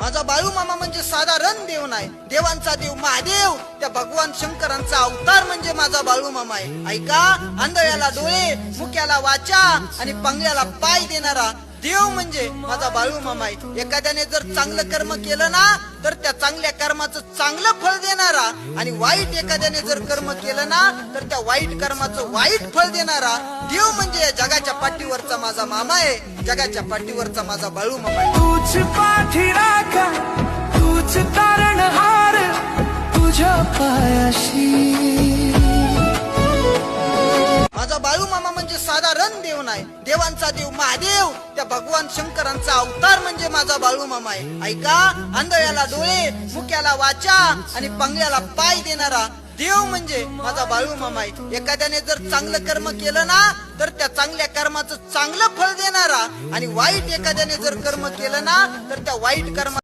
माझा बाळू मामा म्हणजे साधारण देव नाही, देवांचा देव महादेव, त्या भगवान शंकरांचा अवतार म्हणजे माझा बाळू मामा आहे. ऐका, आंधळ्याला डोळे, मुक्याला वाचा आणि पंगल्याला पाय देणारा देव म्हणजे माझा बाळू मामा आहे. एखाद्याने जर चांगलं कर्म केलं ना तर त्या चांगल्या कर्माचं चांगलं फळ देणारा, आणि वाईट एखाद्याने जर कर्म केलं ना तर त्या वाईट कर्माचं वाईट फळ देणारा देव म्हणजे या जगाच्या पाठीवरचा माझा मामा आहे, जगाच्या पाठीवरचा माझा बाळू मामा आहे. तूच पाठी राखा, तूच तारणहार तुझ्या पायाशी. माझा बाळू मामा म्हणजे साधारण देव नाही, देवांचा देव महादेव, त्या भगवान शंकरांचा अवतार म्हणजे माझा बाळू मामा आहे. ऐका, आंधळ्याला डोळे, मुक्याला वाचा आणि पंगल्याला पाय देणारा देव म्हणजे माझा बाळू मामा आहे. एखाद्याने जर चांगलं कर्म केलं ना तर त्या चांगल्या कर्माचं चांगलं फळ देणारा, आणि वाईट एखाद्याने जर कर्म केलं ना तर त्या वाईट कर्म